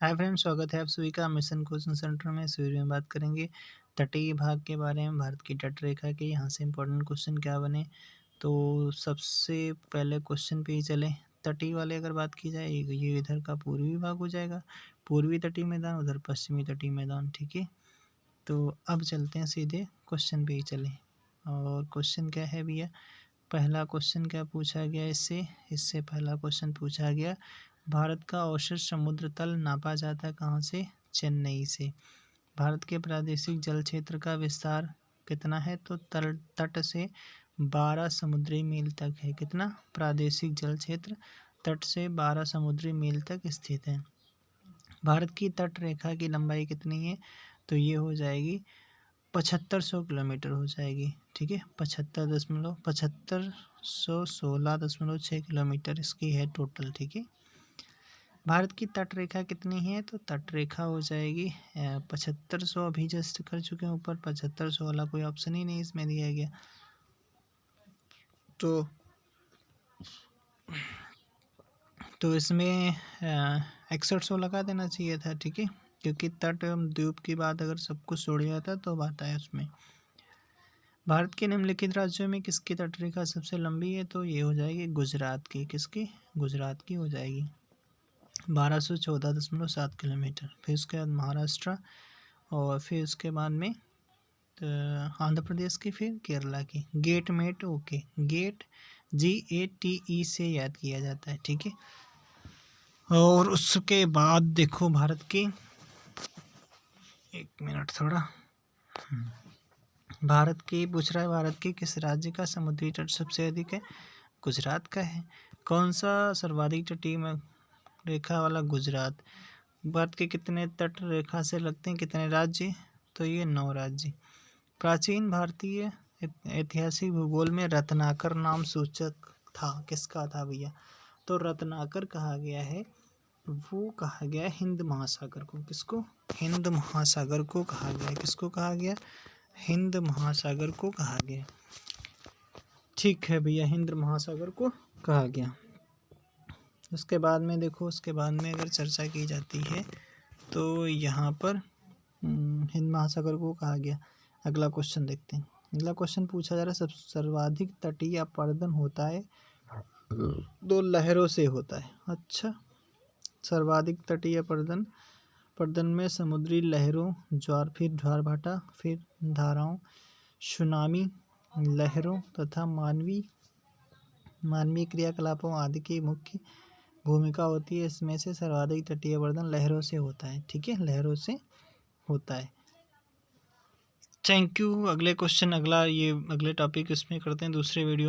Hi friends, स्वागत है आप सभी का मिशन कोचिंग सेंटर में। इस वीडियो में बात करेंगे तटीय भाग के बारे में, भारत की तट रेखा के यहाँ से इम्पोर्टेंट क्वेश्चन क्या बने। तो सबसे पहले क्वेश्चन पे ही चले। तटीय वाले अगर बात की जाए, ये इधर का पूर्वी भाग हो जाएगा, पूर्वी तटीय मैदान, उधर पश्चिमी तटीय मैदान। ठीक है, तो अब चलते हैं सीधे क्वेश्चन पे ही चले। और क्वेश्चन क्या है भैया, पहला क्वेश्चन क्या पूछा गया इससे इससे पहला क्वेश्चन पूछा गया, भारत का औसत समुद्र तल नापा जाता है कहाँ से? चेन्नई से। भारत के प्रादेशिक जल क्षेत्र का विस्तार कितना है? तो तट से 12 समुद्री मील तक है। कितना? प्रादेशिक जल क्षेत्र तट से 12 समुद्री मील तक स्थित है। भारत की तट रेखा की लंबाई कितनी है? तो ये हो जाएगी 7500 किलोमीटर हो जाएगी। ठीक है, 7516.6 किलोमीटर इसकी है टोटल। ठीक है, भारत की तट रेखा कितनी है? तो तट रेखा हो जाएगी 7500। अभी जस्ट कर चुके हैं ऊपर, 7500 वाला कोई ऑप्शन ही नहीं इसमें दिया गया। तो इसमें 6100 लगा देना चाहिए था। ठीक है, क्योंकि तट एवं द्वीप की बात अगर सब कुछ छोड़ जाता तो बात है उसमें। भारत के निम्नलिखित राज्यों में किसकी तटरेखा सबसे लंबी है? तो ये हो जाएगी गुजरात की। किसकी? गुजरात की हो जाएगी 1214.7 किलोमीटर। फिर उसके बाद महाराष्ट्र, और फिर उसके बाद में तो आंध्र प्रदेश की, फिर केरला की। Gate mate, okay, gate GATE से याद किया जाता है। ठीक है, और उसके बाद देखो भारत की, एक मिनट थोड़ा, भारत की पूछ रहा है, भारत के किस राज्य का समुद्री तट सबसे अधिक है? गुजरात का है। कौन सा सर्वाधिक तटीय रेखा वाला? गुजरात। भारत के कितने तट रेखा से लगते हैं, कितने राज्य? तो ये 9 राज्य। प्राचीन भारतीय ऐतिहासिक भूगोल में रत्नाकर नाम सूचक था, किसका था भैया? तो रत्नाकर कहा गया है, वो कहा गया हिंद महासागर को। किसको? हिंद महासागर को कहा गया। किसको कहा गया? हिंद महासागर को कहा गया। ठीक है भैया, हिंद महासागर को कहा गया। उसके बाद में देखो, उसके बाद में अगर चर्चा की जाती है तो यहाँ पर हिंद महासागर को कहा गया। अगला क्वेश्चन देखते हैं। अगला क्वेश्चन पूछा जा रहा है, सर्वाधिक तटीय अपरदन होता है 2 लहरों से होता है। अच्छा, सर्वाधिक तटीय अपरदन में समुद्री लहरों, ज्वार, फिर ज्वार भाटा, फिर धाराओं, सुनामी लहरों तथा मानवीय क्रियाकलापों आदि की मुख्य भूमिका होती है। इसमें से सर्वाधिक तटीय अपरदन लहरों से होता है। ठीक है, लहरों से होता है। Thank you. अगले क्वेश्चन, अगले टॉपिक इसमें करते हैं दूसरे वीडियो।